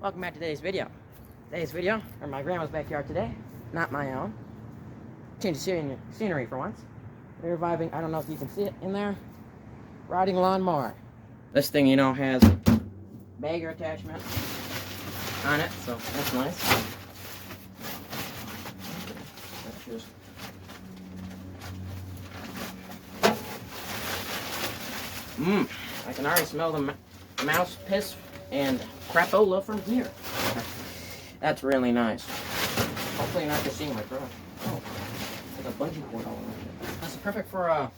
Welcome back to today's video. Today's video, or my grandma's backyard today, not my own. Change the scenery for once. We're reviving, I don't know if you can see it in there, riding lawnmower. This thing, you know, has bagger attachment on it, so that's nice. That's just I can already smell the mouse piss and crapola from here. That's really nice. Hopefully you're not just seeing my brush. Oh, there's a bungee cord all around it. That's perfect for a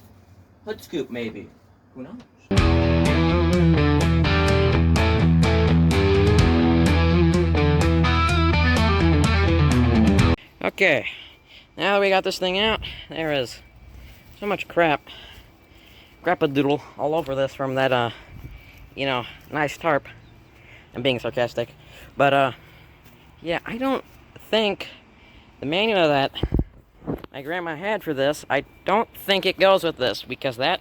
hood scoop, maybe. Who knows? Okay, now that we got this thing out, there is so much crap-a-doodle all over this from that, you know, nice tarp. I'm being sarcastic, but yeah, I don't think the manual that my grandma had for this, I don't think it goes with this, because the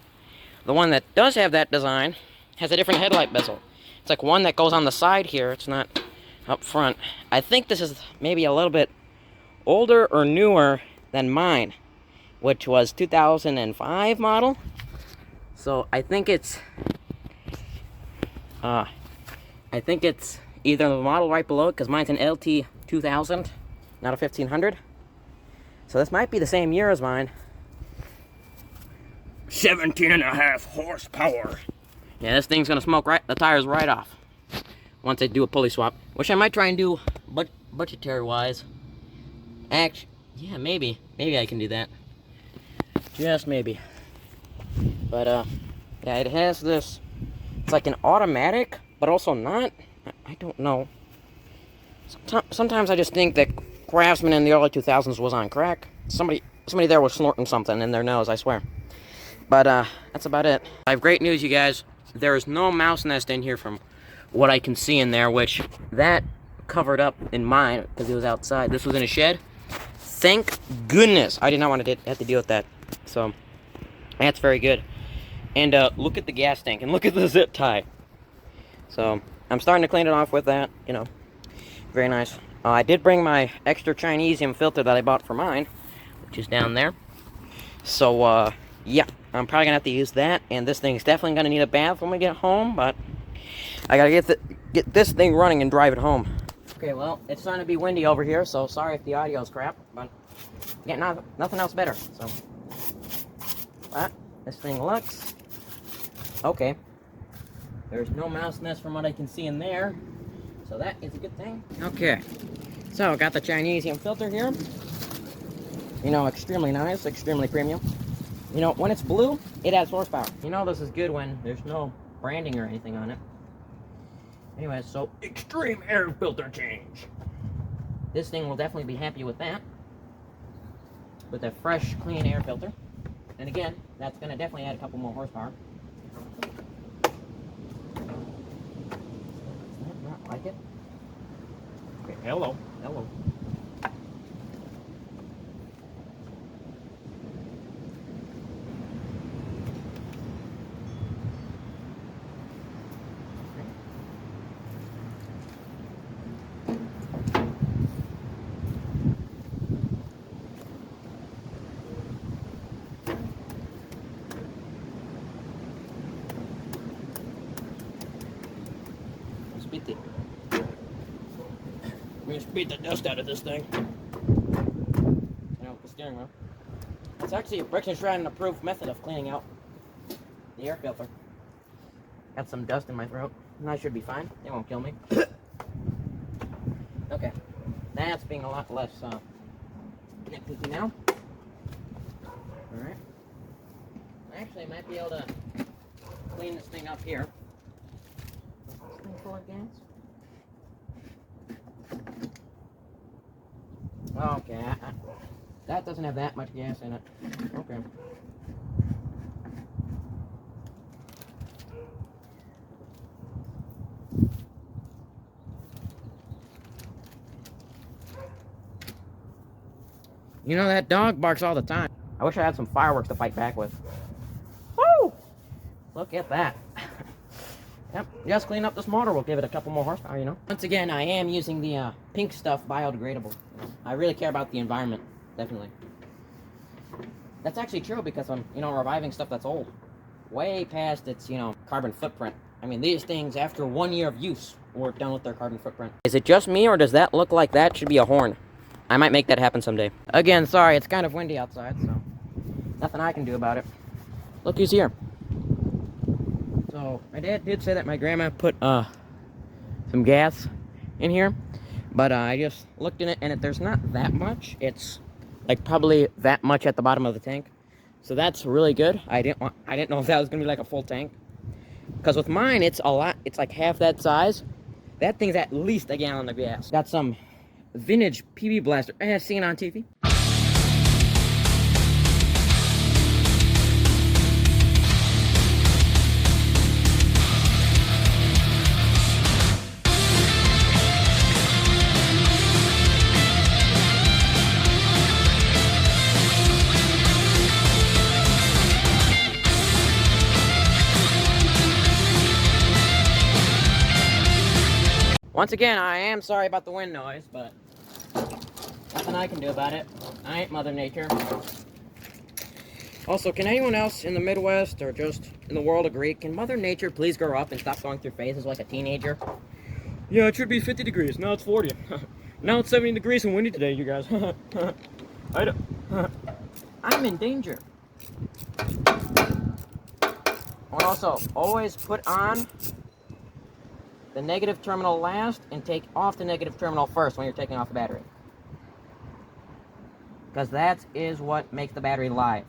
one that does have that design has a different headlight bezel. It's like one that goes on the side here, it's not up front. I think this is maybe a little bit older or newer than mine, which was 2005 model. So I think it's either the model right below it, because mine's an LT 2000, not a 1500. So this might be the same year as mine. 17.5 horsepower. Yeah, this thing's gonna smoke the tires right off once I do a pulley swap, which I might try and do budgetary wise. Actually, yeah, maybe I can do that. Just maybe. But yeah, it has this. It's like an automatic, but also not. I don't know. Sometimes I just think that Craftsman in the early 2000s was on crack. Somebody there was snorting something in their nose, I swear. But that's about it. I have great news, you guys. There is no mouse nest in here from what I can see in there, which that covered up in mine because it was outside. This was in a shed. Thank goodness I did not want to have to deal with that. So that's very good. And look at the gas tank and look at the zip tie. So I'm starting to clean it off with that, you know. Very nice. I did bring my extra Chinesium filter that I bought for mine, which is down there. So yeah, I'm probably gonna have to use that, and this thing's definitely gonna need a bath when we get home, but I gotta get this thing running and drive it home. Okay, well, it's starting to be windy over here, so sorry if the audio's crap, but yeah, nothing else better. So but this thing looks okay. There's no mouse nest from what I can see in there, so that is a good thing. Okay, so I got the Chinesium filter here. You know, extremely nice, extremely premium. You know, when it's blue, it has horsepower. You know this is good when there's no branding or anything on it. Anyway, so extreme air filter change. This thing will definitely be happy with that. With a fresh, clean air filter. And again, that's going to definitely add a couple more horsepower. Not like it. Okay, hello. We're gonna beat the dust out of this thing. You know, the steering wheel. It's actually a Bricks and Shredden approved method of cleaning out the air filter. Got some dust in my throat, and I should be fine. It won't kill me. Okay, that's being a lot less nitpicky now. All right. Actually, I might be able to clean this thing up here. Is this thing full of gas? Okay, that doesn't have that much gas in it. Okay. You know, that dog barks all the time. I wish I had some fireworks to fight back with. Woo! Look at that. Yep, just clean up this motor. We'll give it a couple more horsepower, you know. Once again, I am using the pink stuff, biodegradable. I really care about the environment, definitely. That's actually true because I'm, reviving stuff that's old. Way past its, carbon footprint. I mean, these things, after 1 year of use, were done with their carbon footprint. Is it just me, or does that look like that should be a horn? I might make that happen someday. Again, sorry, it's kind of windy outside, so nothing I can do about it. Look who's here. So, my dad did say that my grandma put, some gas in here, but I just looked in it, and there's not that much. It's, like, probably that much at the bottom of the tank. So that's really good. I didn't know if that was gonna be like a full tank. Because with mine, it's a lot. It's like half that size. That thing's at least a gallon of gas. Got some vintage PB blaster I have seen on TV. Once again, I am sorry about the wind noise, but nothing I can do about it. I ain't Mother Nature. Also, can anyone else in the Midwest or just in the world agree? Can Mother Nature please grow up and stop going through phases like a teenager? Yeah, it should be 50 degrees. Now it's 40. Now it's 70 degrees and windy today, you guys. I'm in danger. And also, always put on the negative terminal last and take off the negative terminal first when you're taking off the battery. Because that is what makes the battery live.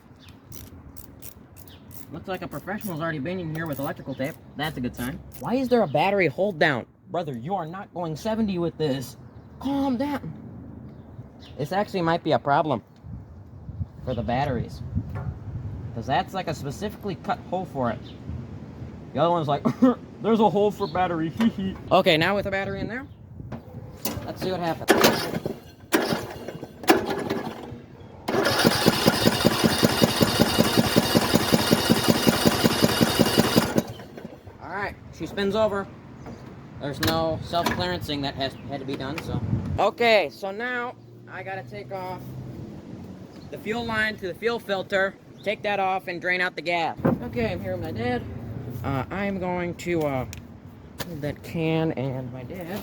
Looks like a professional's already been in here with electrical tape. That's a good sign. Why is there a battery hold down? Brother, you are not going 70 with this. Calm down. This actually might be a problem for the batteries. Because that's like a specifically cut hole for it. The other one's like, there's a hole for battery. Okay, now with the battery in there, let's see what happens. Alright, she spins over. There's no self-clearancing that had to be done, so. Okay, so now I gotta take off the fuel line to the fuel filter, take that off, and drain out the gas. Okay, I'm here with my dad. I'm going to hold that can and my dad.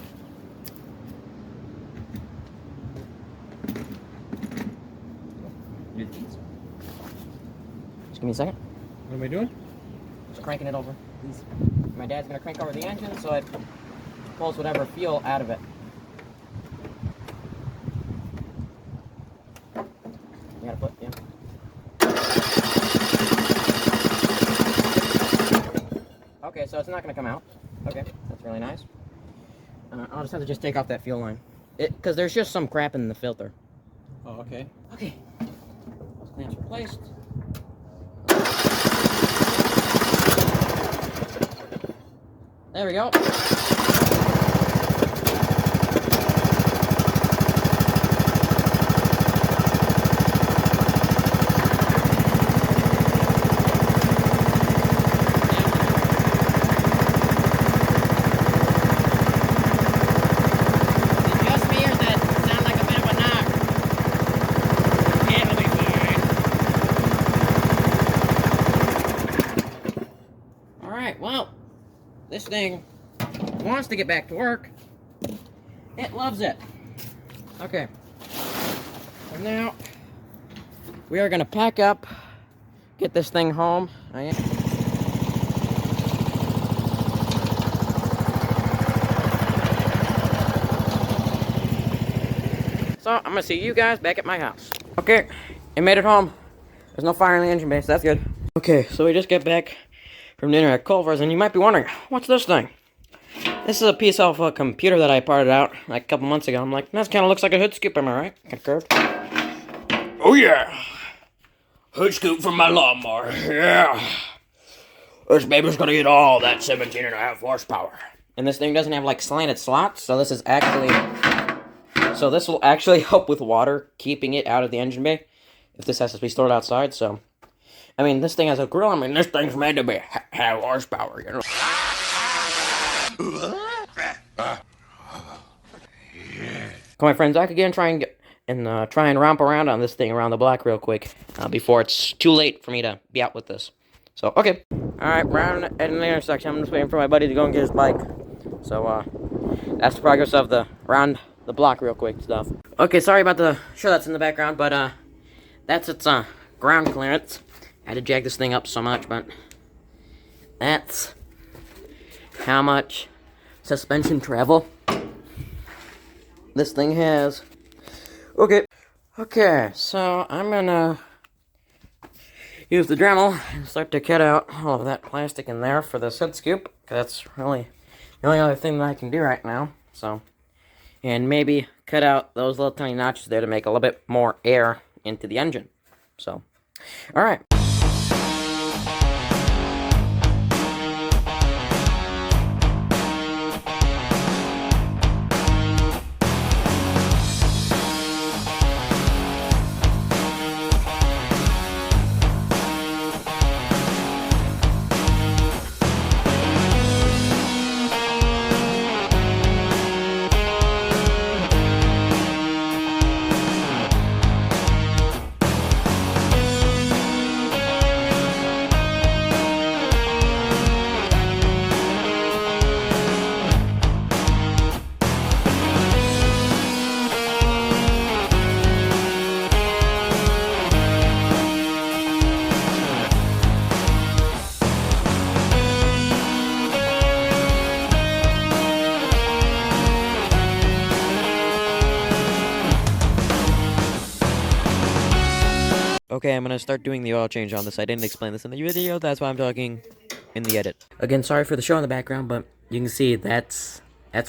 Just give me a second. What am I doing? Just cranking it over. Please. My dad's gonna crank over the engine so it pulls whatever fuel out of it. You gotta put, yeah. Okay, so it's not going to come out. Okay, that's really nice. I'll just have to just take off that fuel line. Because there's just some crap in the filter. Oh, okay. Okay. Those clamps replaced. There we go. Well, this thing wants to get back to work. It loves it. Okay. So now we are going to pack up, get this thing home. So I'm going to see you guys back at my house. Okay, I made it home. There's no fire in the engine bay, so that's good. Okay, so we just got back from dinner at Culver's, and you might be wondering, what's this thing? This is a piece of a computer that I parted out like a couple months ago. I'm like, that kind of looks like a hood scoop, am I right? Kind of curved. Oh yeah! Hood scoop from my lawnmower, yeah! This baby's gonna get all that 17.5 horsepower. And this thing doesn't have like slanted slots, so this is actually... So this will actually help with water, keeping it out of the engine bay, if this has to be stored outside, so... I mean, this thing has a grill. I mean, this thing's made to be have horsepower, you know. Come on, friends, back again. Try and romp around on this thing around the block real quick before it's too late for me to be out with this. So, okay. Alright, round at an intersection. I'm just waiting for my buddy to go and get his bike. So, that's the progress of the round the block real quick stuff. Okay, sorry about the show that's in the background, but, that's its, ground clearance. I had to jag this thing up so much, but that's how much suspension travel this thing has. Okay, so I'm gonna use the Dremel and start to cut out all of that plastic in there for this hood scoop, because that's really the only other thing that I can do right now. So, and maybe cut out those little tiny notches there to make a little bit more air into the engine. So, alright. Okay, I'm gonna start doing the oil change on this. I didn't explain this in the video, that's why I'm talking in the edit. Again, sorry for the show in the background, but you can see that's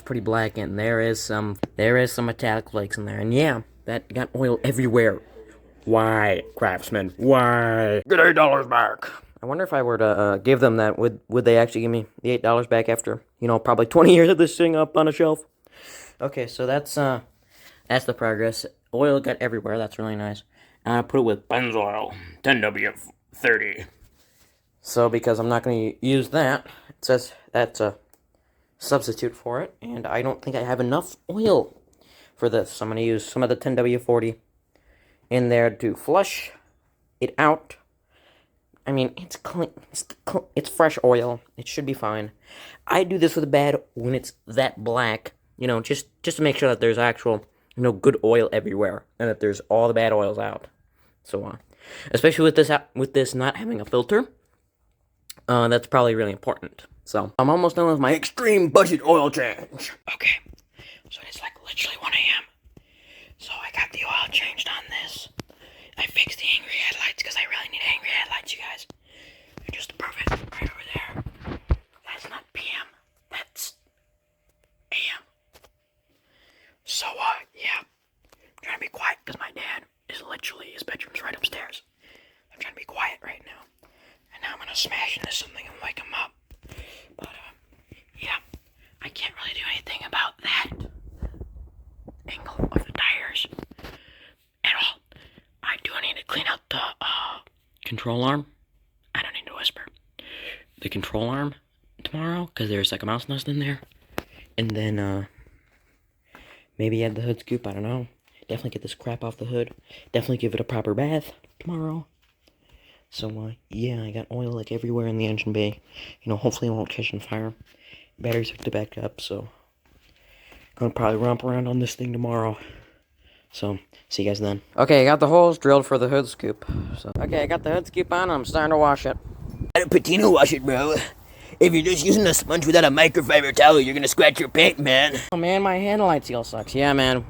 pretty black, and there is some metallic flakes in there, and yeah, that got oil everywhere. Why, Craftsman? Why? Get $8 back. I wonder if I were to give them that, would they actually give me the $8 back after, you know, probably 20 years of this thing up on a shelf? Okay, so that's the progress. Oil got everywhere. That's really nice. And I put it with Benzoyl 10W30. So because I'm not going to use that, it says that's a substitute for it, and I don't think I have enough oil for this. So I'm going to use some of the 10W40 in there to flush it out. I mean, it's clean. It's fresh oil. It should be fine. I do this with bad when it's that black, you know, just to make sure that there's actual, you know, good oil everywhere, and that there's all the bad oils out. So, especially with this not having a filter, that's probably really important. So, I'm almost done with my extreme budget oil change. Okay, so it's like literally 1 a.m. So I got the oil changed on this. I fixed the angry headlights because I really need angry headlights, you guys. And just to prove it, right over there. That's not PM. That's AM. So, yeah. I'm trying to be quiet because my dad is literally, his bedroom's right upstairs. I'm trying to be quiet right now. And now I'm gonna smash into something and wake him up. But, yeah. I can't really do anything about that angle of the tires at all. I do need to clean out the, control arm. I don't need to whisper. The control arm tomorrow, because there's like a mouse nest in there. And then, maybe add the hood scoop, I don't know. Definitely get this crap off the hood. Definitely give it a proper bath tomorrow. So, yeah, I got oil like everywhere in the engine bay. You know, hopefully it won't catch on fire. Batteries hooked it back up, so gonna probably romp around on this thing tomorrow. So, see you guys then. Okay, I got the holes drilled for the hood scoop. So, okay, I got the hood scoop on, I'm starting to wash it. Let a patina wash it, bro. If you're just using a sponge without a microfiber towel, you're gonna scratch your paint, man. Oh man, my headlight seal sucks. Yeah, man.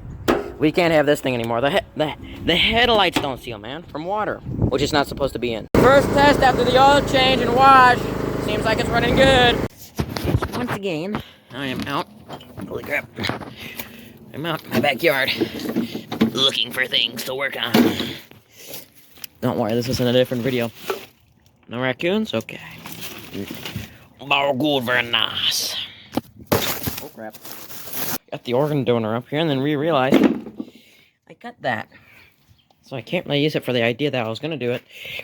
We can't have this thing anymore. The headlights don't seal, man, from water, which is not supposed to be in. First test after the oil change and wash. Seems like it's running good. Once again, I am out. Holy crap. I'm out in my backyard looking for things to work on. Don't worry, this isn't a different video. No raccoons? Okay. Oh, good, very nice. Oh crap. Got the organ donor up here and then realized I cut that. So I can't really use it for the idea that I was going to do it.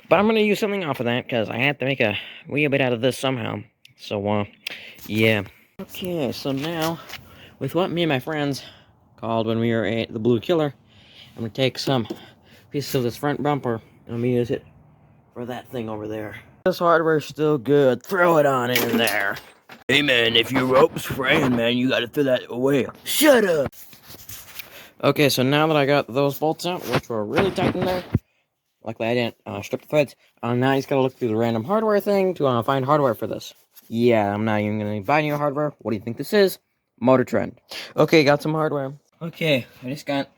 But I'm going to use something off of that because I have to make a wee bit out of this somehow. So, yeah. Okay, so now, with what me and my friends called when we were at the Blue Killer, I'm gonna take some pieces of this front bumper and I'm gonna use it for that thing over there. This hardware's still good. Throw it on in there. Hey man, if your rope's fraying, man, you gotta throw that away. Shut up! Okay, so now that I got those bolts out, which were really tight in there, luckily I didn't strip the threads, now I just gotta look through the random hardware thing to find hardware for this. Yeah, I'm not even gonna buy new hardware. What do you think this is? Motor Trend. Okay, got some hardware. Okay, I just got,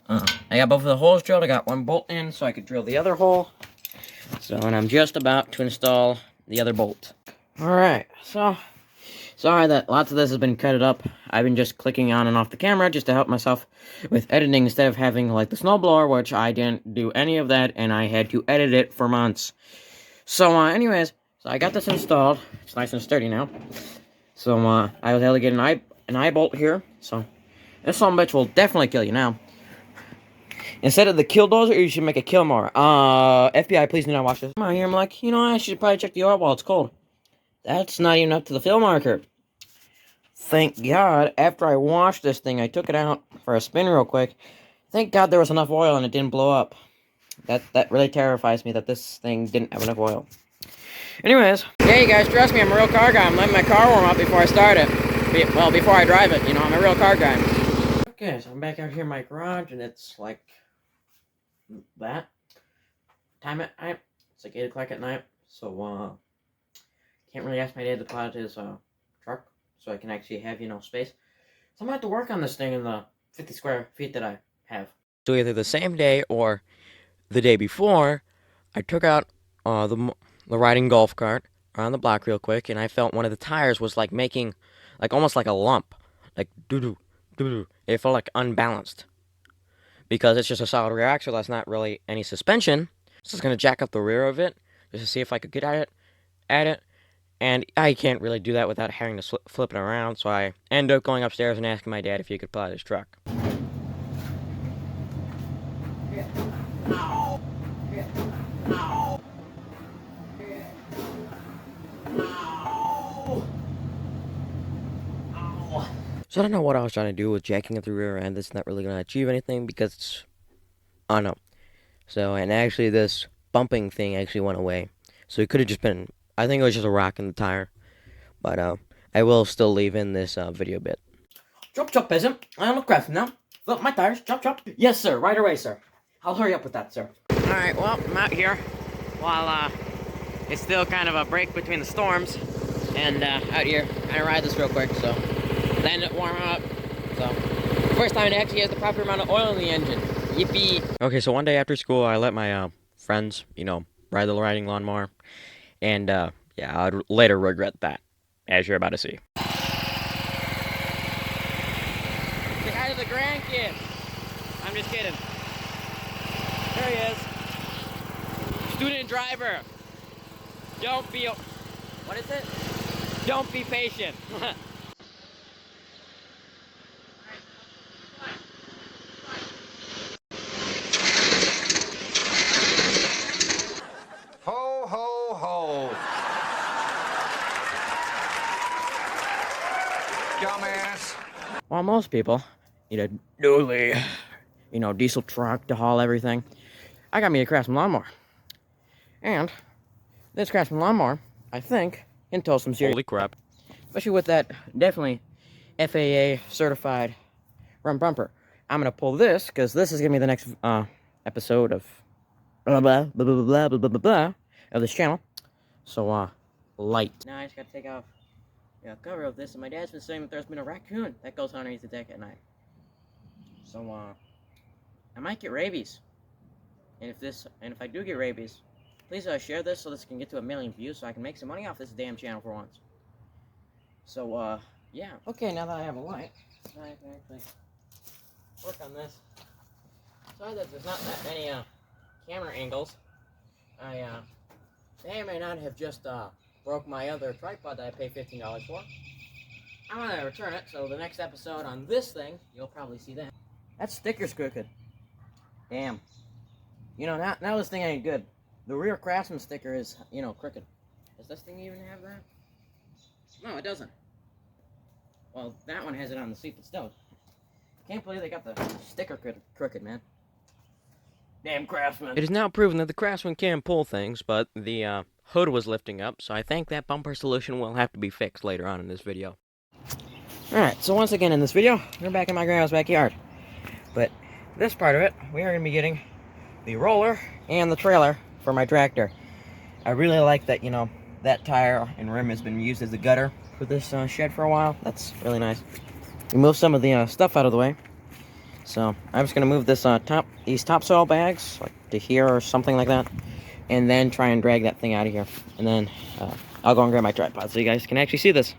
I got both of the holes drilled. I got one bolt in so I could drill the other hole. So, and I'm just about to install the other bolt. Alright, so, sorry that lots of this has been cut up. I've been just clicking on and off the camera just to help myself with editing instead of having like the snowblower, which I didn't do any of that and I had to edit it for months. So, anyways, so I got this installed. It's nice and sturdy now. So, I was able to get an eye bolt here. So, this son of a bitch will definitely kill you now. Instead of the killdozer, you should make a kill mower. FBI, please do not watch this. I'm out here, I'm like, you know, I should probably check the oil while it's cold. That's not even up to the fill marker. Thank God, after I washed this thing, I took it out for a spin real quick. Thank God there was enough oil and it didn't blow up. That really terrifies me that this thing didn't have enough oil. Anyways, yeah, you guys, trust me, I'm a real car guy. I'm letting my car warm up before I start it. Well, before I drive it, you know, I'm a real car guy. Okay, so I'm back out here in my garage, and it's like that. Time at night. It's like 8 o'clock at night, so, can't really ask my dad to put out his, truck, so I can actually have, you know, space. So I'm gonna have to work on this thing in the 50 square feet that I have. So either the same day or the day before, I took out, the riding golf cart around the block real quick, and I felt one of the tires was like making, like almost like a lump, like doo-doo, doo-doo. It felt like unbalanced because it's just a solid rear axle. That's not really any suspension. So I was gonna jack up the rear of it just to see if I could get at it, and I can't really do that without having to flip it around. So I ended up going upstairs and asking my dad if he could pull out his truck. So I don't know what I was trying to do with jacking up the rear end. That's not really going to achieve anything because it's, I don't know. So, and actually this bumping thing actually went away. So it could have just been, I think it was just a rock in the tire. But I will still leave in this video bit. Chop chop, peasant. I am a craftsman now. Flip my tires. Chop chop. Yes, sir. Right away, sir. I'll hurry up with that, sir. Alright, well, I'm out here while it's still kind of a break between the storms. And out here, I ride this real quick, so letting it warm up. So first time it actually has the proper amount of oil in the engine. Yippee. Okay, so one day after school, I let my friends, you know, ride the riding lawnmower. And yeah, I'd later regret that, as you're about to see. Say hi to the grandkids. I'm just kidding. There he is. Student driver. Don't be, what is it? Don't be patient. Ho, ho, ho. Dumbass. While most people need a dually, you know, diesel truck to haul everything, I got me a Craftsman lawnmower. And this Craftsman lawnmower, I think, can tow some serious. Holy crap. Especially with that definitely FAA certified front bumper. I'm gonna pull this because this is gonna be the next episode of blah blah blah blah blah blah blah blah blah of this channel. So light. Now I just gotta take off the cover of this, and my dad's been saying that there's been a raccoon that goes underneath the deck at night. So I might get rabies. And if I do get rabies, please share this so this can get to 1 million views so I can make some money off this damn channel for once. So yeah. Okay, now that I have a light, now I can actually work on this. Sorry that there's not that many camera angles. I may or may not have just broke my other tripod that I paid $15 for. I'm gonna return it, so the next episode on this thing, you'll probably see that. That sticker's crooked. Damn. You know, now this thing ain't good. The rear Craftsman sticker is, you know, crooked. Does this thing even have that? No, it doesn't. Well, that one has it on the seat, but still. Can't believe they got the sticker crooked, man. Damn Craftsman. It is now proven that the Craftsman can pull things, but the hood was lifting up, so I think that bumper solution will have to be fixed later on in this video. Alright, so once again in this video, we're back in my grandma's backyard. But this part of it, we are going to be getting the roller and the trailer for my tractor. I really like that, you know, that tire and rim has been used as a gutter for this shed for a while. That's really nice. We moved some of the stuff out of the way. So I'm just going to move this these topsoil bags like to here or something like that. And then try and drag that thing out of here. And then I'll go and grab my tripod so you guys can actually see this.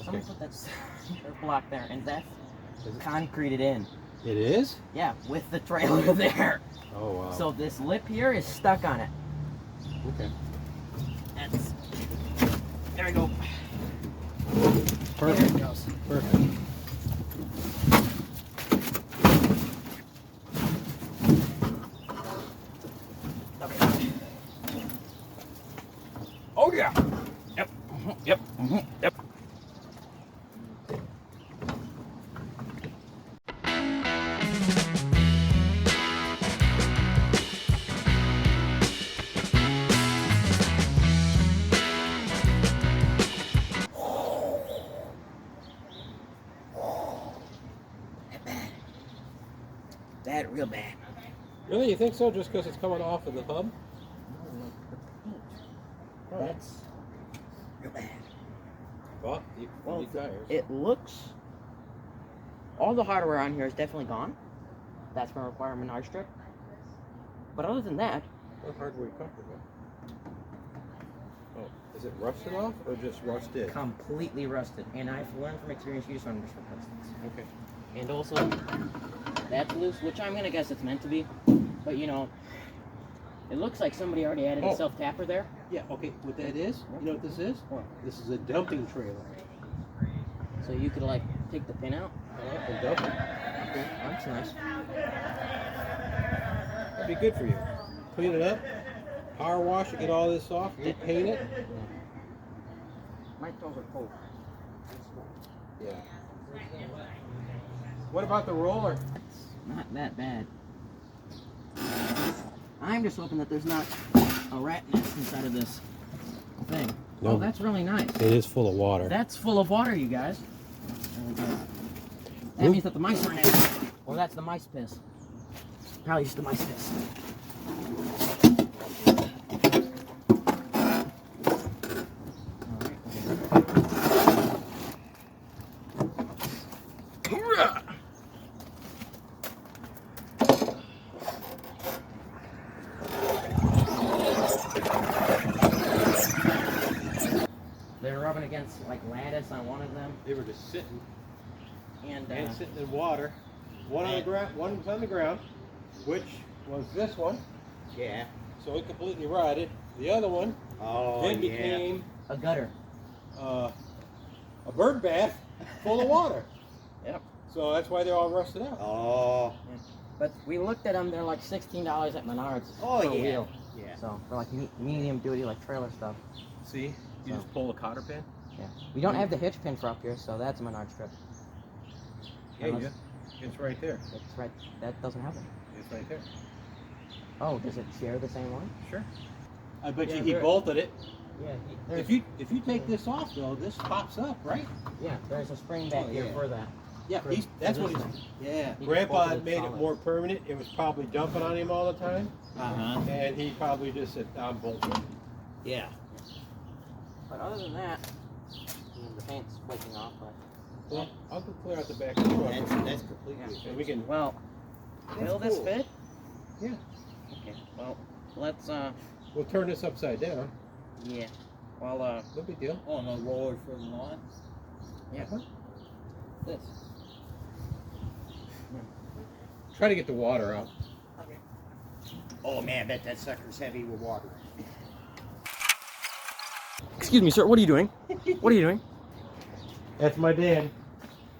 Someone put that block there, and that's concreted in. It is? Yeah, with the trailer there. Oh, wow. So this lip here is stuck on it. Okay. That's... There we go. Perfect. There it goes. Perfect. Okay. Oh yeah. Yep. Yep. Yep. Bad, real bad. Really? You think so? Just because it's coming off of the hub? That's real bad. Well, Well, tires. it looks... All the hardware on here is definitely gone. That's going to require a Menard strip. But other than that... What hardware are you talking about? Oh, is it rusted off or just rusted? Completely rusted. And I've learned from experience you just want to just replace this. Okay. And also, that's loose, which I'm going to guess it's meant to be. But, you know, it looks like somebody already added a self-tapper there. Yeah, okay. What that is, you know what this is? What? This is a dumping trailer. So you could, like, take the pin out. And dump it. Okay, that's nice. That'd be good for you. Clean it up, power wash it, get all this off, repaint it. My toes are cold. Yeah. What about the roller? It's not that bad. I'm just hoping that there's not a rat nest inside of this thing. No. Oh, that's really nice. It is full of water. That's full of water, you guys. Really good. That means that the mice aren't in it. Or that's the mice piss. Probably just the mice piss. They're rubbing against like lattice on one of them, They were just sitting and sitting in water. One on the ground, one was on the ground, which was this one. yeah, So it completely rotted. The other one then became a gutter. a bird bath full of water. Yep. So that's why they're all rusted out. Oh. But we looked at them; they're like $16 at Menards Oh, per yeah. wheel. Yeah. So for like medium duty, like trailer stuff. See? You So. just pull a cotter pin. Yeah. We don't have the hitch pin for up here, so that's a Menard strip. Yeah, Unless- it's right there. That's right. That doesn't have it. It's right there. Oh, does it share the same one? Sure. I bet Yeah, you he there- bolted it. Yeah. If you take this off though, this pops up, right? Yeah, there's a spring back Oh, here yeah. for that. Yeah, For- that's for what this he's. thing. Yeah. He Grandpa bolted had it made it solid. more permanent. It was probably dumping on him all the time, Uh-huh. and he probably just said, "I'm bolting." Yeah. But other than that, the paint's flaking off. But Well, I'll go clear out the back of the truck, That's completely and we can. well, will this cool. fit? Yeah. Okay. Well, let's We'll turn this upside down. yeah. Well No big deal. Oh, no roller for the lawn? yeah. This. Try to get the water out. Oh man, I bet that sucker's heavy with water. Excuse me, sir. What are you doing? What are you doing? That's my dad.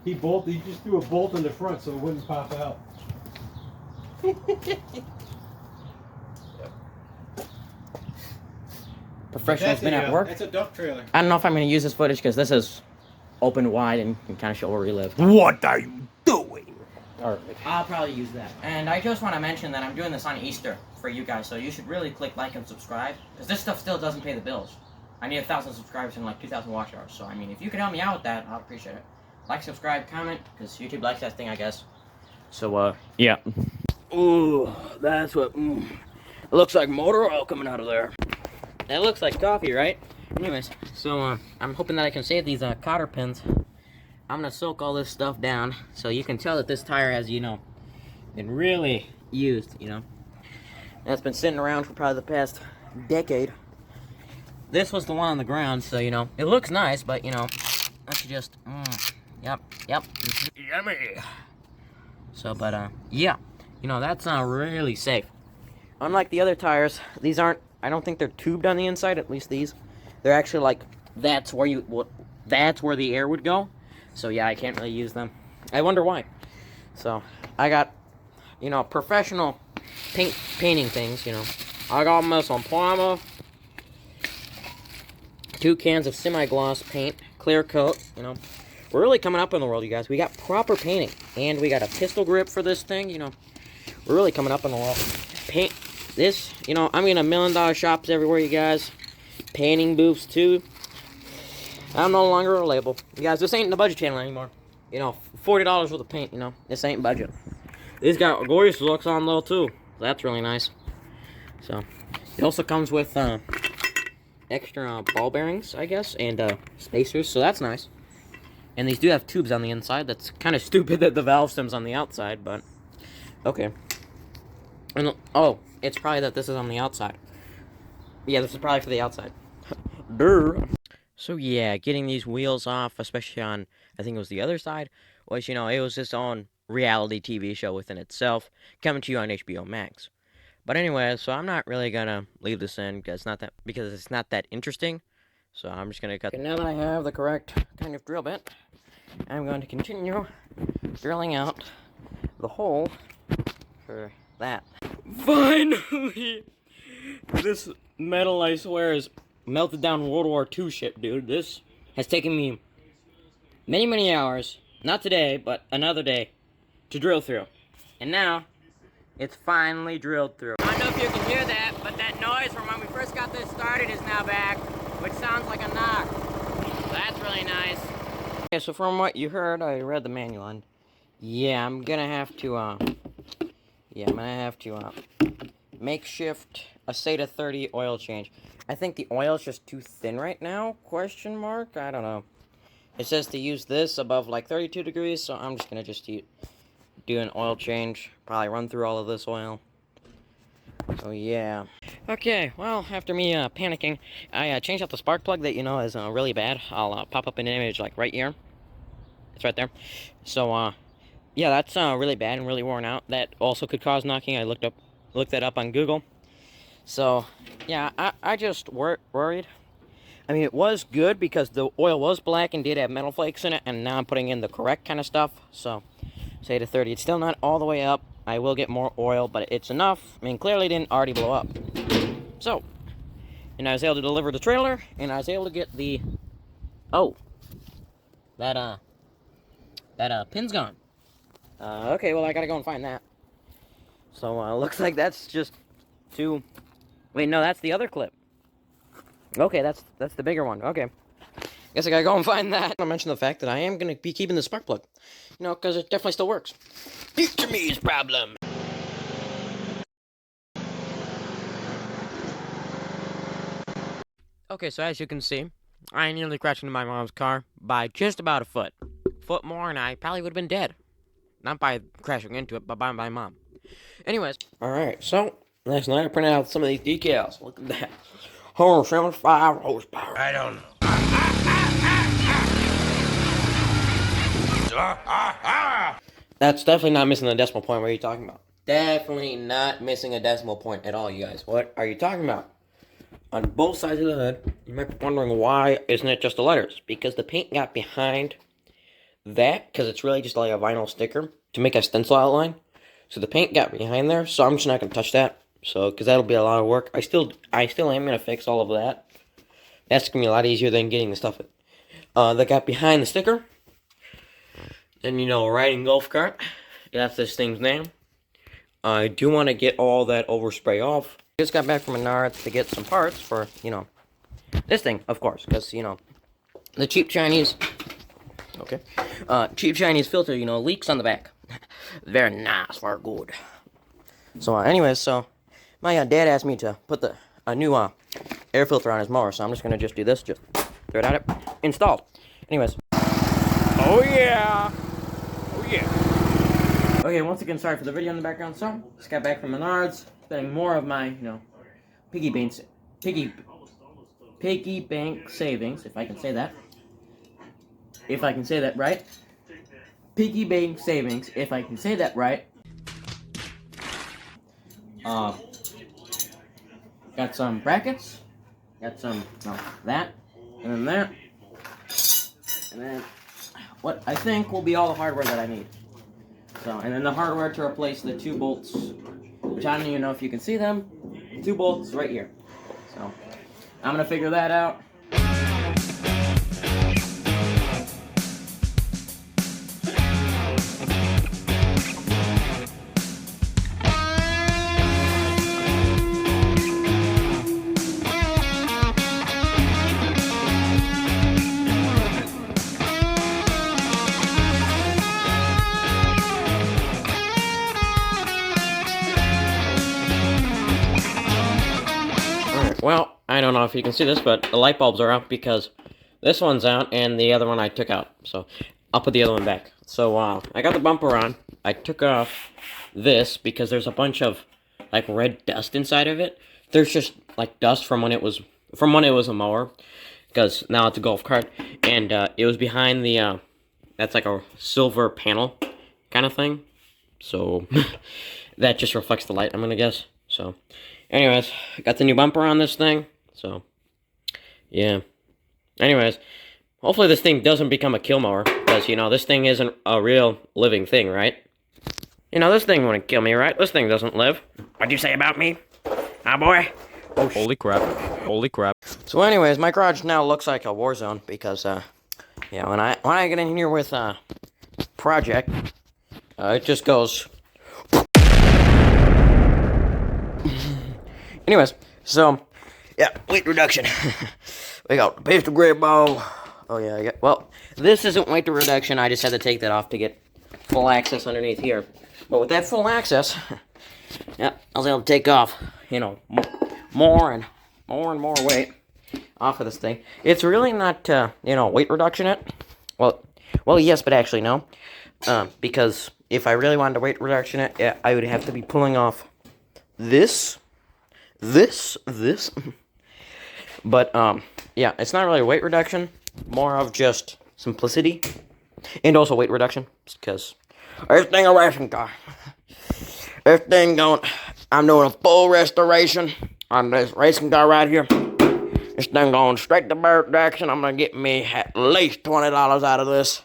He just threw a bolt in the front so it wouldn't pop out. professional's been at work. That's a duck trailer. I don't know if I'm going to use this footage because this is open wide and can kind of show where we live. What are you doing? Alright. I'll probably use that. And I just want to mention that I'm doing this on Easter for you guys, so you should really click like and subscribe, because this stuff still doesn't pay the bills. I need 1,000 subscribers and like 2,000 watch hours, so I mean, if you could help me out with that, I'll appreciate it. Like, subscribe, comment, because YouTube likes that thing, I guess. So, yeah. Ooh, that's what. It looks like motor oil coming out of there. That looks like coffee, right? Anyways, so, I'm hoping that I can save these, cotter pins. I'm gonna soak all this stuff down, so you can tell that this tire has, you know, been really used, you know. And it's been sitting around for probably the past decade. This was the one on the ground, so, you know, it looks nice, but, you know, I should just, yep. Yummy. So, but, yeah, you know, that's not really safe. Unlike the other tires, these aren't, I don't think they're tubed on the inside, at least these. They're actually like, that's where the air would go. So, yeah, I can't really use them. I wonder why. So, I got, you know, professional painting things, you know. I got them some primer, 2 cans of semi-gloss paint, clear coat, you know. We're really coming up in the world, you guys. We got proper painting, and we got a pistol grip for this thing, you know. We're really coming up in the world. Paint this, you know, I'm in $1 million shops everywhere, you guys. Painting booths, too. I'm no longer a label. You guys, this ain't the budget channel anymore. You know, $40 worth of paint, you know. This ain't budget. These got gorgeous looks on, though, too. That's really nice. So, it also comes with, extra ball bearings, I guess, and, spacers, so that's nice. And these do have tubes on the inside. That's kind of stupid that the valve stem's on the outside, but, okay. And, oh, it's probably that this is on the outside. Yeah, this is probably for the outside. Durr. So yeah, getting these wheels off, especially on, I think it was the other side, was, you know, it was its own reality TV show within itself, coming to you on HBO Max. But anyway, so I'm not really gonna leave this in, because it's not that interesting. So I'm just gonna cut. Okay, now that I have the correct kind of drill bit, I'm going to continue drilling out the hole for that. Finally! This metal, I swear, is melted down World War II shit, dude. This has taken me many, many hours, not today, but another day, to drill through. And now, it's finally drilled through. I don't know if you can hear that, but that noise from when we first got this started is now back, which sounds like a knock. So that's really nice. Okay, so from what you heard, I read the manual, and yeah, I'm gonna have to, makeshift a SATA 30 oil change. I think the oil is just too thin right now, question mark? I don't know. It says to use this above like 32 degrees, so I'm just gonna do an oil change. Probably run through all of this oil. So yeah. Okay, well, after me panicking, I changed out the spark plug that, you know, is really bad. I'll pop up an image like right here. It's right there. So, yeah, that's really bad and really worn out. That also could cause knocking. I looked that up on Google. So, yeah, I just worried. I mean, it was good because the oil was black and did have metal flakes in it, and now I'm putting in the correct kind of stuff. So, say to 30. It's still not all the way up. I will get more oil, but it's enough. I mean, clearly it didn't already blow up. So, and I was able to deliver the trailer, and I was able to get the... Oh. That pin's gone. Okay, well, I gotta go and find that. So, looks like that's just two... Wait, no, that's the other clip. Okay, that's the bigger one. Okay. Guess I gotta go and find that. I'll mention the fact that I am gonna be keeping the spark plug. You know, because it definitely still works. Future me's problem. Okay, so as you can see, I nearly crashed into my mom's car by just about a foot. Foot more, and I probably would have been dead. Not by crashing into it, but by my mom. Anyways. Alright, so, last night I printed out some of these decals. Look at that. 175 horsepower. I don't know. That's definitely not missing the decimal point. What are you talking about? Definitely not missing a decimal point at all, you guys. What are you talking about? On both sides of the hood, you might be wondering why isn't it just the letters? Because the paint got behind that, because it's really just like a vinyl sticker to make a stencil outline. So the paint got behind there, so I'm just not going to touch that. So, because that'll be a lot of work. I still am going to fix all of that. That's gonna be a lot easier than getting the stuff that got behind the sticker. Then, you know, riding golf cart. That's this thing's name. I do want to get all that overspray off. Just got back from Menards to get some parts for, you know, this thing, of course, because, you know, the cheap Chinese, okay, cheap Chinese filter, you know, leaks on the back. Very nice, very good. So, anyways, so my dad asked me to put a new air filter on his mower, so I'm just gonna do this, just throw it at it, installed. Anyways. Oh yeah. Oh yeah. Okay, once again, sorry for the video in the background. So, just got back from Menards, spending more of my, you know, piggy bank savings, if I can say that. If I can say that right. Piggy bank savings, if I can say that right. Got some brackets, got some, that, and then that, and then what I think will be all the hardware that I need. So, and then the hardware to replace the 2 bolts, which I don't even know if you can see them. 2 bolts right here. So, I'm gonna figure that out. Well, I don't know if you can see this, but the light bulbs are out because this one's out and the other one I took out. So I'll put the other one back. So I got the bumper on. I took off this because there's a bunch of like red dust inside of it. There's just like dust from when it was a mower, because now it's a golf cart, and it was behind the that's like a silver panel kind of thing. So that just reflects the light, I'm gonna guess. So anyways, got the new bumper on this thing, so, yeah. Anyways, hopefully this thing doesn't become a kill mower, because, you know, this thing isn't a real living thing, right? You know, this thing wouldn't kill me, right? This thing doesn't live. What'd you say about me? Ah, boy? Oh, holy crap. Holy crap. So anyways, my garage now looks like a war zone, because, yeah, when I get in here with, project, it just goes... Anyways, so, yeah, weight reduction. We got the pistol grip ball. Oh, yeah, well, this isn't weight reduction. I just had to take that off to get full access underneath here. But with that full access, yeah, I was able to take off, you know, more and more weight off of this thing. It's really not, you know, weight reduction it. Well, yes, but actually no. Because if I really wanted to weight reduction it, yeah, I would have to be pulling off this. But, yeah, it's not really weight reduction, more of just simplicity, and also weight reduction, because this thing a racing car. This thing I'm doing a full restoration on this racing car right here. This thing going straight to Barrett Jackson. I'm gonna get me at least $20 out of this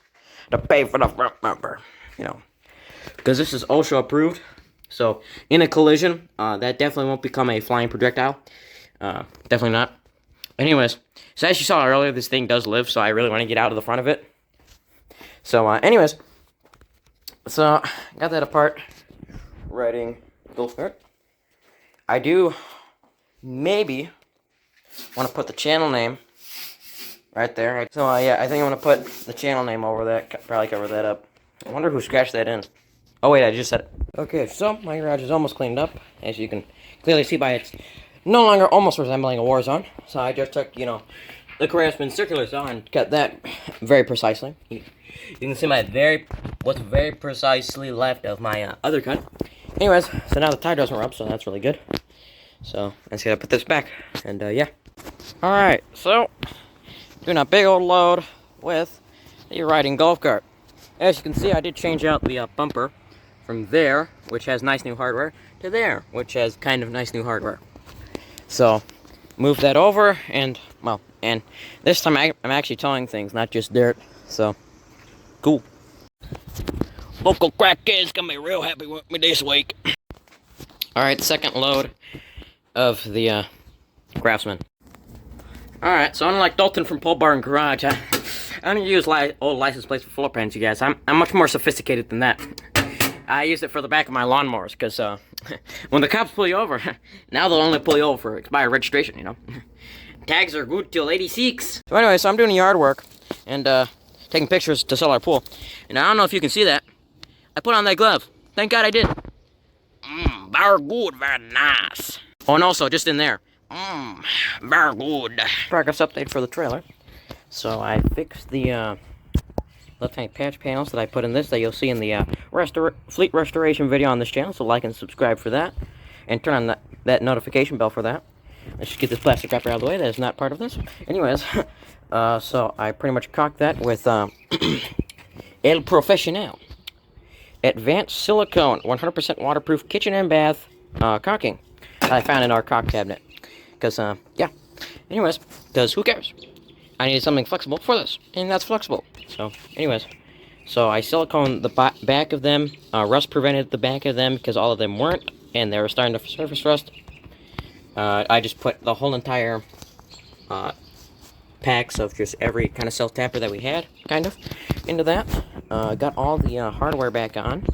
to pay for the front bumper, you know, because this is OSHA approved. So, in a collision, that definitely won't become a flying projectile. Definitely not. Anyways, so as you saw earlier, this thing does live, so I really want to get out of the front of it. So, anyways, so, got that apart. Riding golf cart. I do maybe want to put the channel name right there. So, yeah, I think I'm going to put the channel name over that, probably cover that up. I wonder who scratched that in. Oh, wait, I just said it. Okay, so my garage is almost cleaned up, as you can clearly see by it's no longer almost resembling a war zone. So I just took, you know, the Craftsman circular saw and cut that very precisely. You can see what's very precisely left of my other cut. Anyways, so now the tire doesn't rub, so that's really good. So let's get to put this back, and yeah. Alright, so doing a big old load with the riding golf cart. As you can see, I did change out the bumper from there, which has nice new hardware, to there, which has kind of nice new hardware. So, move that over, and, well, and this time I'm actually towing things, not just dirt, so, cool. Local crack kid's gonna be real happy with me this week. Alright, second load of the Craftsman. Alright, so unlike Dalton from Pole Barn Garage, I don't use old license plates for floor pans, you guys. I'm much more sophisticated than that. I use it for the back of my lawnmowers, because when the cops pull you over, now they'll only pull you over for expired registration, you know. Tags are good till 86. So anyway, so I'm doing yard work, and taking pictures to sell our pool. And I don't know if you can see that. I put on that glove. Thank God I did. Very good, very nice. Oh, and also, just in there. Very good. Progress update for the trailer. So I fixed the left-hand patch panels that I put in this that you'll see in the fleet restoration video on this channel. So like and subscribe for that, and turn on that notification bell for that. Let's just get this plastic wrapper out of the way. That is not part of this. Anyways, so I pretty much caulked that with El Profesional Advanced Silicone 100% waterproof kitchen and bath caulking that I found in our caulk cabinet. Because, yeah. Anyways, because who cares? I needed something flexible for this, and that's flexible. So, anyways. So I siliconed the back of them. Rust prevented the back of them because all of them weren't, and they were starting to surface rust. I just put the whole entire packs of just every kind of self-tapper that we had, kind of, into that. Got all the hardware back on,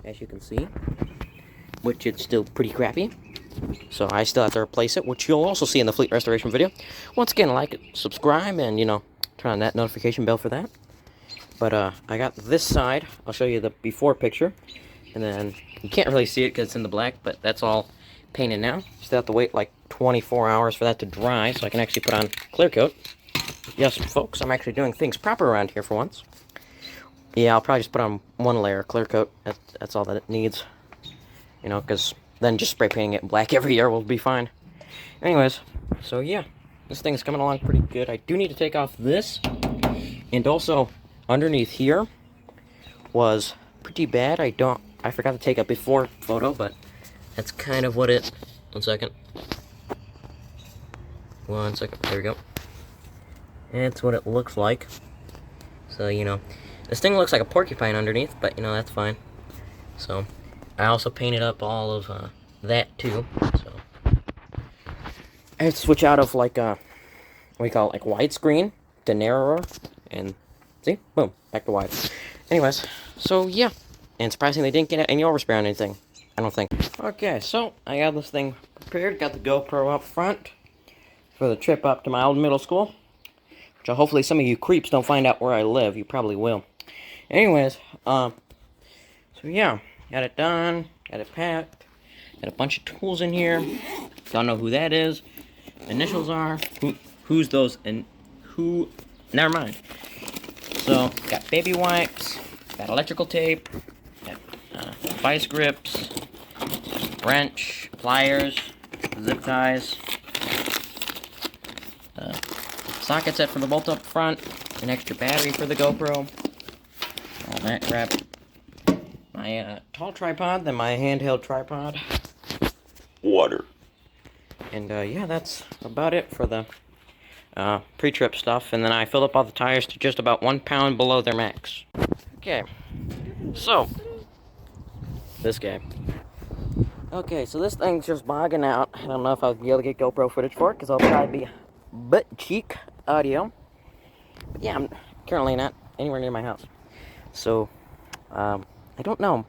as you can see, which it's still pretty crappy. So I still have to replace it, which you'll also see in the fleet restoration video. Once again, like it, subscribe, and, you know, turn on that notification bell for that. But I got this side. I'll show you the before picture. And then, you can't really see it because it's in the black, but that's all painted now. Still have to wait like 24 hours for that to dry, so I can actually put on clear coat. Yes, folks, I'm actually doing things proper around here for once. Yeah, I'll probably just put on one layer of clear coat. That's all that it needs. You know, because then just spray painting it black every year will be fine. Anyways, so yeah, this thing's coming along pretty good. I do need to take off this, and also underneath here was pretty bad. I forgot to take a before photo, but that's kind of what it. 1 second. 1 second. There we go. That's what it looks like. So, you know, this thing looks like a porcupine underneath, but, you know, that's fine. So, I also painted up all of that, too. So, I had to switch out of, like, what do you call it, like, widescreen to narrower. And, see? Boom. Back to wide. Anyways, so, yeah. And surprisingly, they didn't get any overspray on anything. I don't think. Okay, so, I got this thing prepared. Got the GoPro up front for the trip up to my old middle school. Which hopefully some of you creeps don't find out where I live. You probably will. Anyways, so yeah. Got it done. Got it packed. Got a bunch of tools in here. Don't know who that is. Initials are. Who's those? And who? Never mind. So, got baby wipes. Got electrical tape. Got vice grips. Wrench. Pliers. Zip ties. Socket set for the bolt up front. An extra battery for the GoPro. All that crap. My tall tripod, then my handheld tripod. Water. And yeah, that's about it for the pre-trip stuff. And then I filled up all the tires to just about 1 pound below their max. Okay, so this guy. Okay, so this thing's just bogging out. I don't know if I'll be able to get GoPro footage for it because I'll probably be butt cheek audio. But yeah, I'm currently not anywhere near my house. So, I don't know.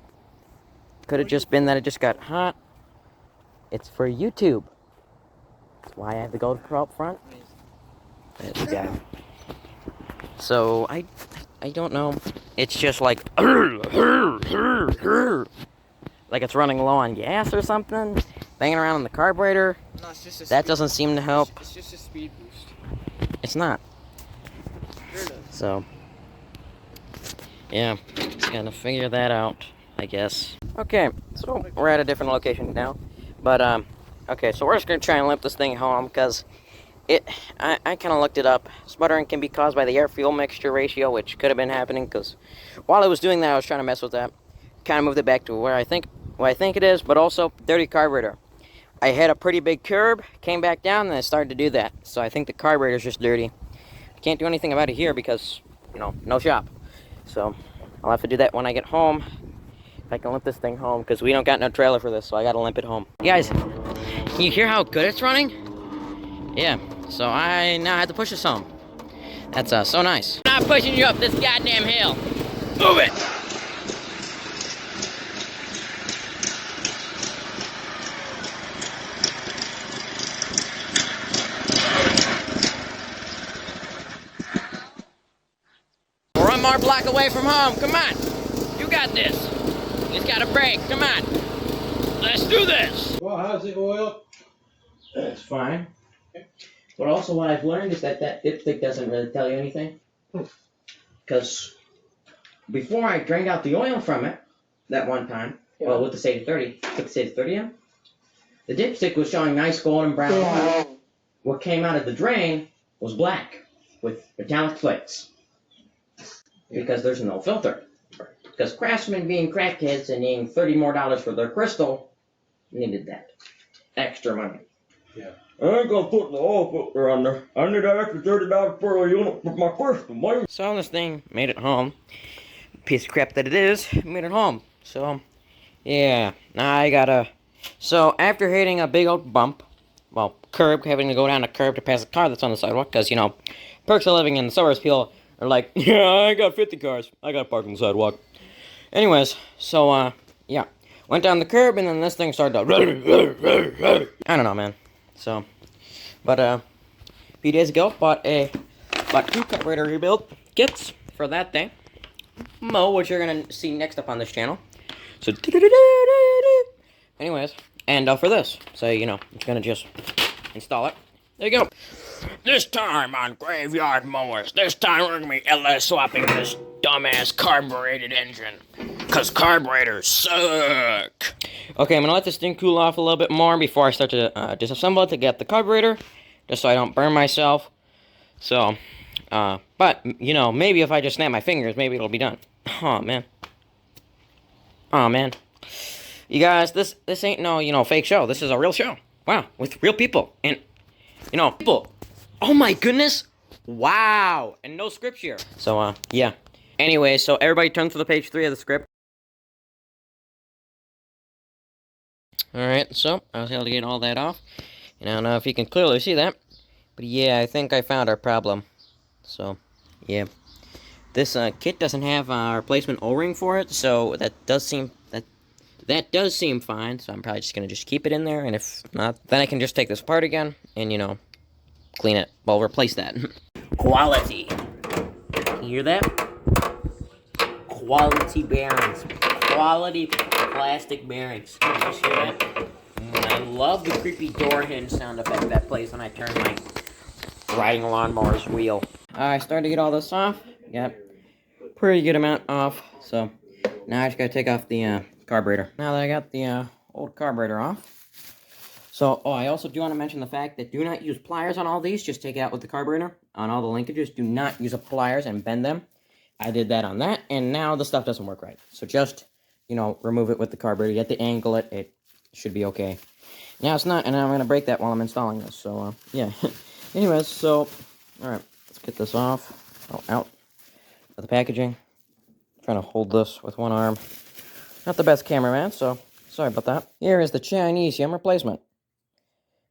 Could have just been that it just got hot. It's for YouTube. That's why I have the GoPro up front. This guy. So, I don't know. It's just like like it's running low on gas or something. Banging around on the carburetor. No, it's just a that speed doesn't seem to help. It's just a speed boost. It's not. Sure does. So, yeah, just gonna figure that out, I guess. Okay, so we're at a different location now. But, okay, so we're just gonna try and limp this thing home because I kind of looked it up. Sputtering can be caused by the air-fuel mixture ratio, which could have been happening because while I was doing that, I was trying to mess with that. Kind of moved it back to where I think it is, but also dirty carburetor. I had a pretty big curb, came back down, and it started to do that. So I think the carburetor's just dirty. I can't do anything about it here because, you know, no shop. So I'll have to do that when I get home. If I can limp this thing home, because we don't got no trailer for this, so I gotta limp it home. You guys, can you hear how good it's running? Yeah, So I now have to push this home. That's so nice. I'm not pushing you up this goddamn hill. Move it! We're one more block away from home. Come on. You got this. You just gotta brake. Come on. Let's do this. Well, how's the oil? It's fine. But also what I've learned is that dipstick doesn't really tell you anything. Because before I drained out the oil from it, that one time, well, with the Sage 30, took the Sage 30 in, the dipstick was showing nice golden brown oil. What came out of the drain was black with metallic flakes. Because there's no filter. Because craftsmen being crackheads and needing $30 more for their crystal needed that extra money. Yeah. I ain't gonna put the oil filter on there. I need that extra $30 for a unit for my crystal, man. So this thing made it home. Piece of crap that it is, made it home. So, yeah. Now I gotta... So, after hitting a big old bump, well, curb, having to go down a curb to pass a car that's on the sidewalk, because, you know, perks of living in the suburbs, people are like, yeah, I got 50 cars. I got parked on the sidewalk. Anyways, so, yeah. Went down the curb, and then this thing started to... I don't know, man. So, but, a few days ago, bought two carburetor rebuild kits for that thing. Which you're gonna see next up on this channel. So, anyways, and for this. So, you know, it's gonna just install it. There you go. This time on Graveyard Mowers, this time we're gonna be LS swapping this dumbass carbureted engine. Cause carburetors suck. Okay, I'm gonna let this thing cool off a little bit more before I start to disassemble it to get the carburetor, just so I don't burn myself. So, but, you know, maybe if I just snap my fingers, maybe it'll be done. Oh, man. Oh, man. You guys, this ain't no, you know, fake show. This is a real show. Wow, with real people. And, you know, people. Oh, my goodness. Wow. And no script here. So, yeah. Anyway, so everybody turn to the page 3 of the script. Alright, so I was able to get all that off. And I don't know if you can clearly see that. But yeah, I think I found our problem. So, yeah. This kit doesn't have a replacement O-ring for it, so that does seem fine. So I'm probably just gonna keep it in there, and if not, then I can just take this apart again and, you know, clean it. Well, replace that. Quality. Can you hear that? Quality bearings. Quality plastic bearings. Can you just hear that? I love the creepy door hinge sound effect that plays when I turn my riding lawnmower's wheel. I started to get all this off. Got pretty good amount off. So now I just gotta take off the carburetor. Now that I got the old carburetor off. So, I also do want to mention the fact that do not use pliers on all these. Just take it out with the carburetor. On all the linkages, do not use pliers and bend them. I did that on that, and now the stuff doesn't work right. So just, you know, remove it with the carburetor. You have to angle it. It should be okay. Now it's not, and I'm going to break that while I'm installing this. So, yeah. Anyways, so, alright. Let's get this off. Oh, out of the packaging. I'm trying to hold this with one arm. Not the best cameraman, so sorry about that. Here is the Chinese yum replacement.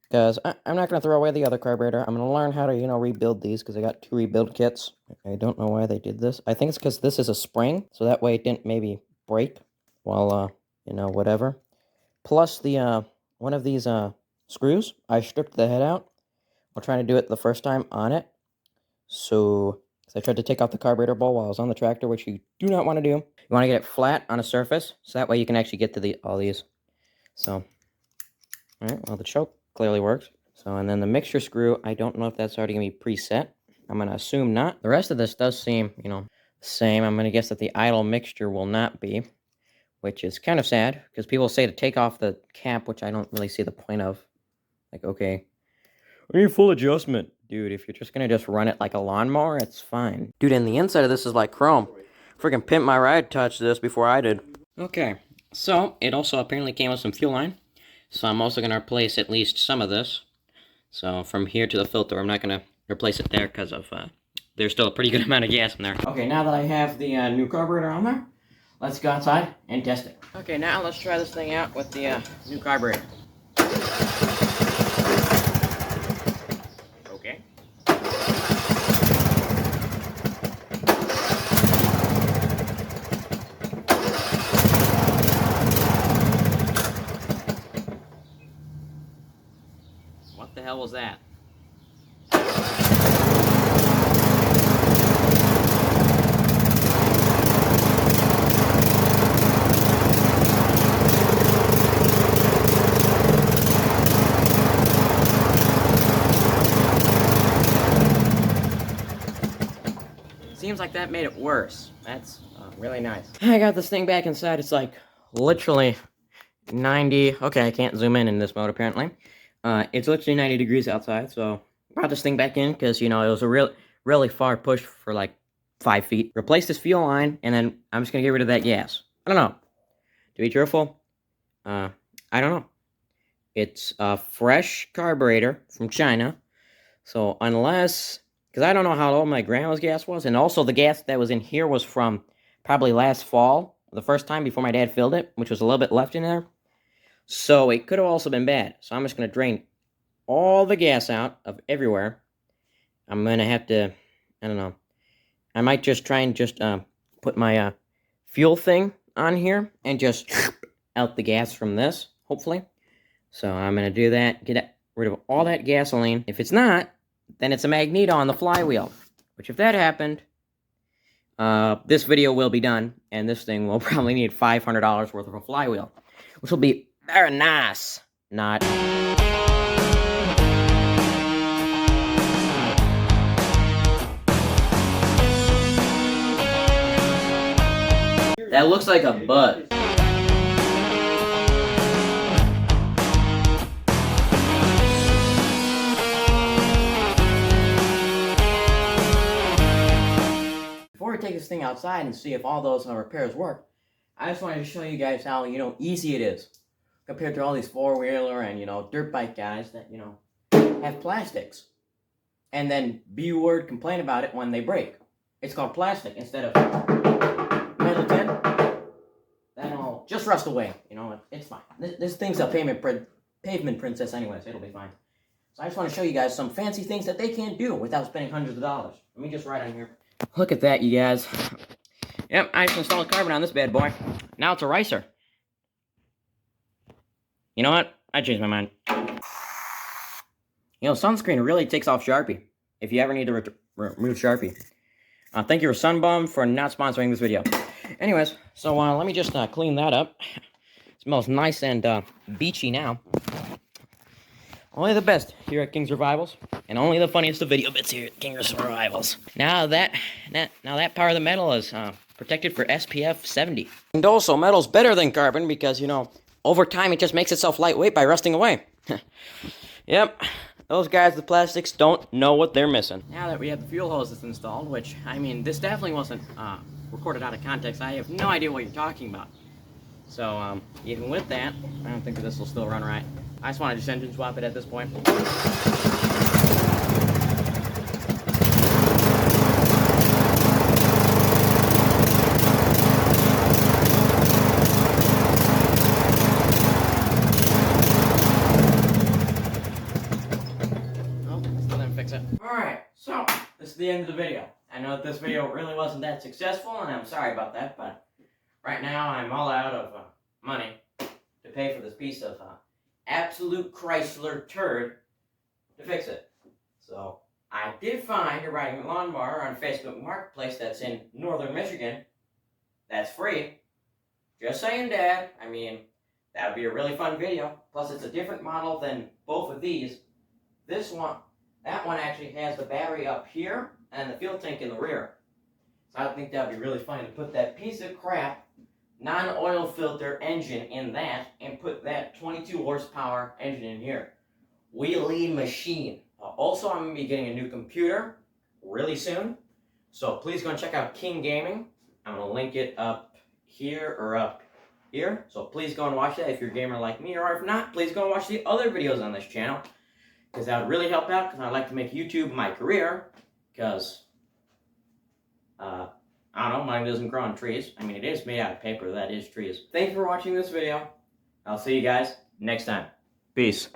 Because I'm not going to throw away the other carburetor. I'm going to learn how to, you know, rebuild these, because I got 2 rebuild kits. I don't know why they did this. I think it's because this is a spring, so that way it didn't maybe break while, you know, whatever. Plus the, one of these, screws, I stripped the head out while trying to do it the first time on it. So, I tried to take off the carburetor bowl while I was on the tractor, which you do not want to do. You want to get it flat on a surface, so that way you can actually get to all these. So, alright, well, the choke clearly works. So, and then the mixture screw, I don't know if that's already going to be preset. I'm going to assume not. The rest of this does seem, you know, the same. I'm going to guess that the idle mixture will not be, which is kind of sad, because people say to take off the cap, which I don't really see the point of. Like, okay, I need full adjustment. Dude, if you're just going to just run it like a lawnmower, it's fine. Dude, and the inside of this is like chrome. Freaking Pimp My Ride touched this before I did. Okay, so it also apparently came with some fuel line. So I'm also going to replace at least some of this. So from here to the filter, I'm not going to replace it there because of there's still a pretty good amount of gas in there. Okay, now that I have the new carburetor on there, let's go outside and test it. Okay, now let's try this thing out with the new carburetor. Okay. hell was that? Seems like that made it worse. That's really nice. I got this thing back inside. It's like literally 90. Okay, I can't zoom in this mode apparently. It's literally 90 degrees outside, so brought this thing back in because, you know, it was a really far push for like 5 feet. Replace this fuel line, and then I'm just gonna get rid of that gas. I don't know. To be truthful, I don't know. It's a fresh carburetor from China, so unless, because I don't know how old my grandma's gas was, and also the gas that was in here was from probably last fall, the first time before my dad filled it, which was a little bit left in there. So it could have also been bad. So I'm just going to drain all the gas out of everywhere. I'm going to have to, I don't know. I might just try and just put my fuel thing on here and just out the gas from this, hopefully. So I'm going to do that, get rid of all that gasoline. If it's not, then it's a magneto on the flywheel. Which if that happened, this video will be done, and this thing will probably need $500 worth of a flywheel. Which will be very nice. Not. That looks like a bud. Before we take this thing outside and see if all those repairs work, I just wanted to show you guys how, you know, easy it is compared to all these four-wheeler and, you know, dirt bike guys that, you know, have plastics and then B-word complain about it when they break. It's called plastic instead of metal tin. That'll just rust away, you know, it's fine. This thing's a pavement princess anyways, it'll be fine. So I just want to show you guys some fancy things that they can do without spending hundreds of dollars. Let me just write on here. Look at that, you guys. Yep, I just installed carbon on this bad boy. Now it's a ricer. You know what? I changed my mind. You know, sunscreen really takes off Sharpie. If you ever need to remove Sharpie. Thank you for Sunbum for not sponsoring this video. Anyways, so let me just clean that up. It smells nice and beachy now. Only the best here at King's Revivals, and only the funniest of video bits here at King's Revivals. Now that part of the metal is protected for SPF 70. And also, metal's better than carbon because, you know, over time it just makes itself lightweight by rusting away. Yep, those guys with plastics don't know what they're missing. Now that we have the fuel hoses installed, which, I mean, this definitely wasn't recorded out of context. I have no idea what you're talking about. So, even with that, I don't think that this will still run right. I just want to just engine swap it at this point. Still didn't fix it. Alright, so this is the end of the video. I know that this video really wasn't that successful, and I'm sorry about that, but right now I'm all out of money to pay for this piece of absolute Chrysler turd to fix it. So I did find a Riding Lawnmower on Facebook Marketplace that's in northern Michigan. That's free. Just saying, Dad. I mean, that would be a really fun video. Plus, it's a different model than both of these. This one, that one actually has the battery up here and the fuel tank in the rear. So I think that would be really funny to put that piece of crap non-oil filter engine in that and put that 22 horsepower engine in here. Wheelie machine. Also, I'm going to be getting a new computer really soon. So please go and check out King Gaming. I'm going to link it up here or up here. So please go and watch that if you're a gamer like me, or if not, please go and watch the other videos on this channel. Because that would really help out, because I'd like to make YouTube my career. Because, I don't know, money doesn't grow on trees. I mean, it is made out of paper, that is trees. Thank you for watching this video. I'll see you guys next time. Peace.